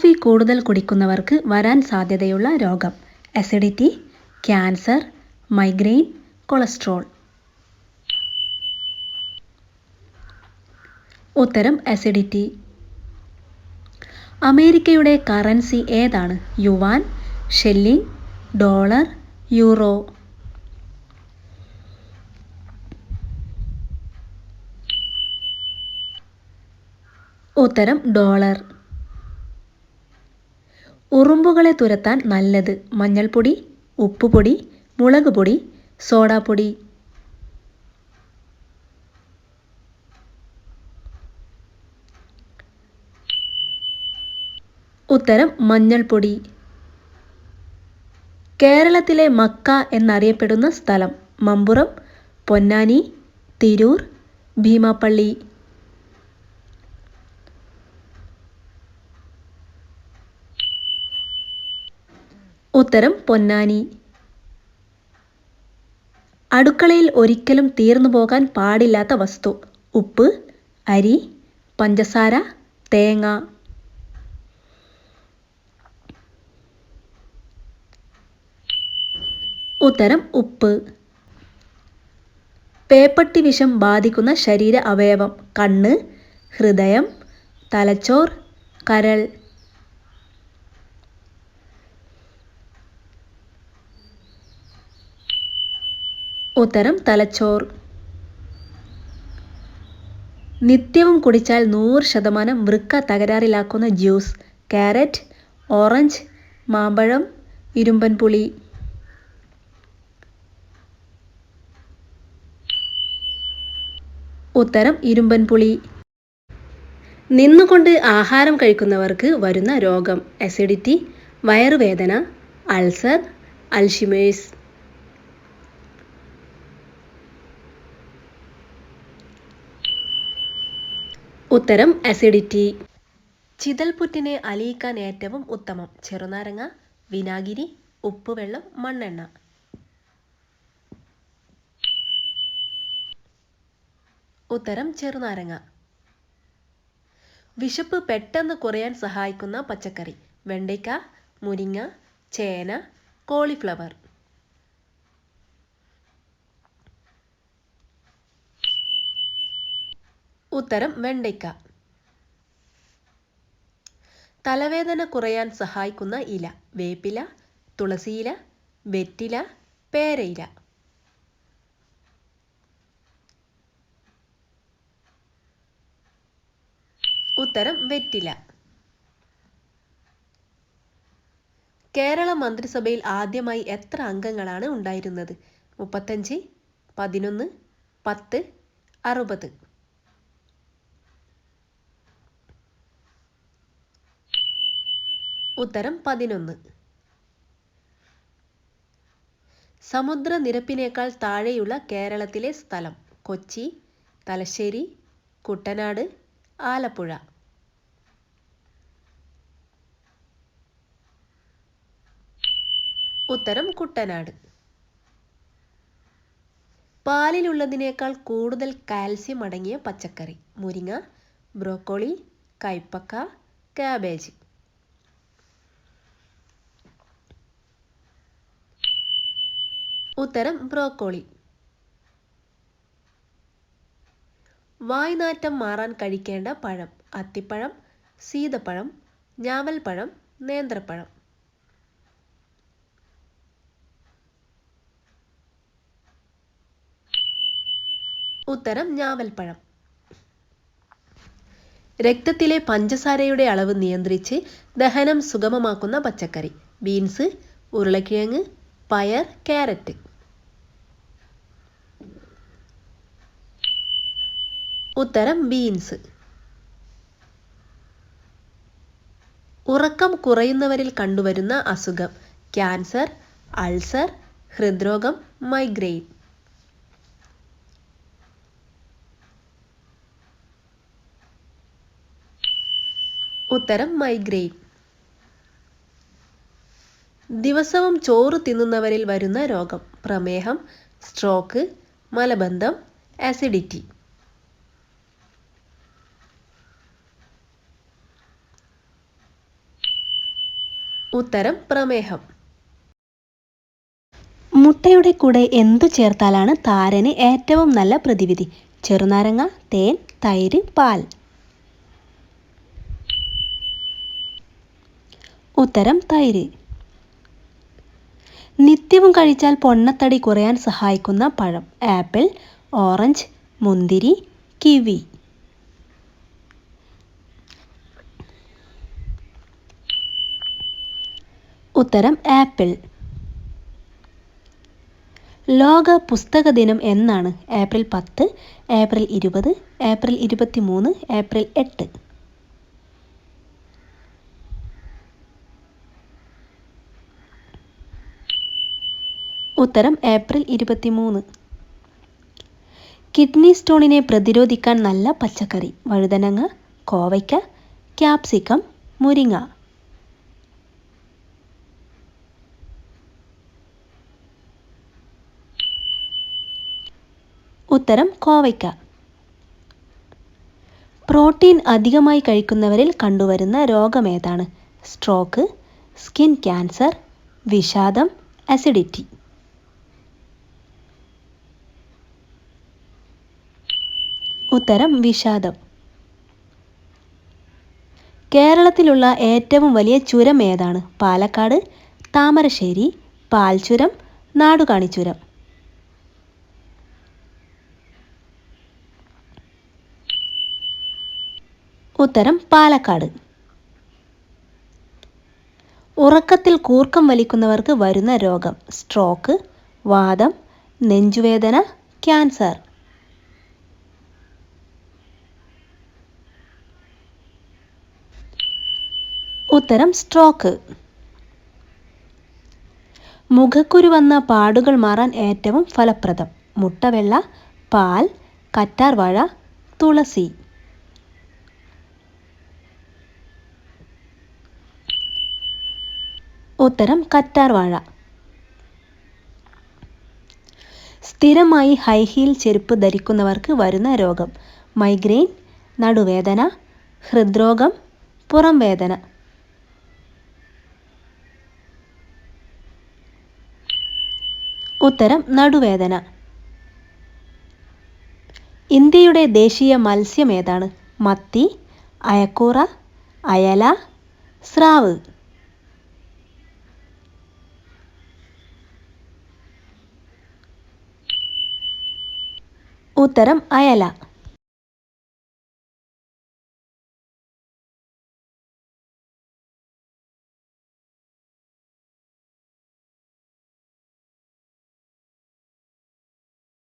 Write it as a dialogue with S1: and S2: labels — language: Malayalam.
S1: കോഫി കൂടുതൽ കുടിക്കുന്നവർക്ക് വരാൻ സാധ്യതയുള്ള രോഗം: അസിഡിറ്റി, ക്യാൻസർ, മൈഗ്രെയിൻ, കൊളസ്ട്രോൾ. ഉത്തരം അസിഡിറ്റി. അമേരിക്കയുടെ കറൻസി ഏതാണ്? Yuan, shilling, dollar, euro. ഉത്തരം ഡോളർ. ഉറുമ്പുകളെ തുരത്താൻ നല്ലത്: മഞ്ഞൾപ്പൊടി, ഉപ്പുപൊടി, മുളകുപൊടി, സോഡാപ്പൊടി. ഉത്തരം മഞ്ഞൾപ്പൊടി. കേരളത്തിലെ മക്ക എന്നറിയപ്പെടുന്ന സ്ഥലം: മമ്പുറം, പൊന്നാനി, തിരൂർ, ഭീമാപ്പള്ളി. ഉത്തരം പൊന്നാനി. അടുക്കളയിൽ ഒരിക്കലും തീർന്നു പോകാൻ പാടില്ലാത്ത വസ്തു: ഉപ്പ്, അരി, പഞ്ചസാര, തേങ്ങ. ഉത്തരം ഉപ്പ്. പേപ്പട്ടി വിഷം ബാധിക്കുന്ന ശരീര അവയവം: കണ്ണ്, ഹൃദയം, തലച്ചോർ, കരൾ. ഉത്തരം തലച്ചോർ. നിത്യവും കുടിച്ചാൽ 100% വൃക്ക തകരാറിലാക്കുന്ന ജ്യൂസ്: കാരറ്റ്, ഓറഞ്ച്, മാമ്പഴം, ഇരുമ്പൻ പുളി. ഉത്തരം ഇരുമ്പൻ പുളി. നിന്നുകൊണ്ട് ആഹാരം കഴിക്കുന്നവർക്ക് വരുന്ന രോഗം: അസിഡിറ്റി, വയറുവേദന, അൾസർ, അൽഷിമേഴ്സ്. ഉത്തരം അസിഡിറ്റി. ചിതൽപുറ്റിനെ അലിയിക്കാൻ ഏറ്റവും ഉത്തമം: ചെറുനാരങ്ങ, വിനാഗിരി, ഉപ്പുവെള്ളം, മണ്ണെണ്ണ. ഉത്തരം ചെറുനാരങ്ങ. വിശപ്പ് പെട്ടെന്ന് കുറയാൻ സഹായിക്കുന്ന പച്ചക്കറി: വെണ്ടയ്ക്ക, മുരിങ്ങ, ചേന, കോളിഫ്ലവർ. ഉത്തരം വെണ്ടയ്ക്ക. തലവേദന കുറയാൻ സഹായിക്കുന്ന ഇല: വേപ്പില, തുളസിയില, വെറ്റില, പേരയില. ഉത്തരം വെറ്റില. കേരള മന്ത്രിസഭയിൽ ആദ്യമായി എത്ര അംഗങ്ങളാണ് ഉണ്ടായിരുന്നത്? 35, 11, 10, 60. ഉത്തരം 11. സമുദ്രനിരപ്പിനേക്കാൾ താഴെയുള്ള കേരളത്തിലെ സ്ഥലം: കൊച്ചി, തലശ്ശേരി, കുട്ടനാട്, ആലപ്പുഴ. ഉത്തരം കുട്ടനാട്. പാലിലുള്ളതിനേക്കാൾ കൂടുതൽ കാൽസ്യം അടങ്ങിയ പച്ചക്കറി: മുരിങ്ങ, ബ്രോക്കോളി, കൈപ്പക്ക, കാബേജ്. ഉത്തരം ബ്രോക്കോളി. വായ്നാറ്റം മാറാൻ കഴിക്കേണ്ട പഴം: അത്തിപ്പഴം, സീതപ്പഴം, ഞാവൽപ്പഴം, നേന്ത്രപ്പഴം. ഉത്തരം ഞാവൽപ്പഴം. രക്തത്തിലെ പഞ്ചസാരയുടെ അളവ് നിയന്ത്രിച്ച് ദഹനം സുഗമമാക്കുന്ന പച്ചക്കറി: ബീൻസ്, ഉരുളക്കിഴങ്ങ്, പയർ, ക്യാരറ്റ്. ഉത്തരം ബീൻസ്. ഉറക്കം കുറയുന്നവരിൽ കണ്ടുവരുന്ന അസുഖം: ക്യാൻസർ, അൾസർ, ഹൃദ്രോഗം, മൈഗ്രെയിൻ. ഉത്തരം മൈഗ്രെയിൻ. ദിവസവും ചോറ് തിന്നുന്നവരിൽ വരുന്ന രോഗം: പ്രമേഹം, സ്ട്രോക്ക്, മലബന്ധം, അസിഡിറ്റി. ഉത്തരം പ്രമേഹം.
S2: മുട്ടയുടെ കൂടെ എന്തു ചേർത്താലാണ് താരന് ഏറ്റവും നല്ല പ്രതിവിധി? ചെറുനാരങ്ങ, തേൻ, തൈര്, പാൽ. ഉത്തരം തൈര്. നിത്യവും കഴിച്ചാൽ പൊണ്ണത്തടി കുറയാൻ സഹായിക്കുന്ന പഴം? ആപ്പിൾ, ഓറഞ്ച്, മുന്തിരി, കിവി. ഉത്തരം ആപ്പിൾ. ലോക പുസ്തക ദിനം എന്നാണ്? April 10, April 20, April 23, April 8. ഉത്തരം ഏപ്രിൽ 23. കിഡ്നി സ്റ്റോണിനെ പ്രതിരോധിക്കാൻ നല്ല പച്ചക്കറി? വഴുതനങ്ങ, കോവയ്ക്ക, ക്യാപ്സിക്കം, മുരിങ്ങ. ഉത്തരം കോവയ്ക്ക. പ്രോട്ടീൻ അധികമായി കഴിക്കുന്നവരിൽ കണ്ടുവരുന്ന രോഗമേതാണ്? സ്ട്രോക്ക്, സ്കിൻ ക്യാൻസർ, വിഷാദം, അസിഡിറ്റി. ഉത്തരം വിഷാദം. കേരളത്തിലുള്ള ഏറ്റവും വലിയ ചുരം ഏതാണ്? പാലക്കാട്, താമരശ്ശേരി, പാൽച്ചുരം, നാടുകാണി ചുരം. ഉത്തരം പാലക്കാട്. ഉറക്കത്തിൽ കൂർക്കം വലിക്കുന്നവർക്ക് വരുന്ന രോഗം? സ്ട്രോക്ക്, വാതം, നെഞ്ചുവേദന, ക്യാൻസർ. ഉത്തരം സ്ട്രോക്ക്. മുഖക്കുരു വന്ന പാടുകൾ മാറാൻ ഏറ്റവും ഫലപ്രദം? മുട്ടവെള്ള, പാൽ, കറ്റാർവാഴ, തുളസി. ഉത്തരം കറ്റാർവാഴ. സ്ഥിരമായി ഹൈ ഹീൽ ചെരുപ്പ് ധരിക്കുന്നവർക്ക് വരുന്ന രോഗം? മൈഗ്രെയിൻ, നടുവേദന, ഹൃദ്രോഗം, പുറം വേദന. ഉത്തരം നടുവേദന. ഇന്ത്യയുടെ ദേശീയ മത്സ്യം ഏതാണ്? മത്തി, അയക്കൂറ, അയല, സ്രാവ്. ഉത്തരം അയല.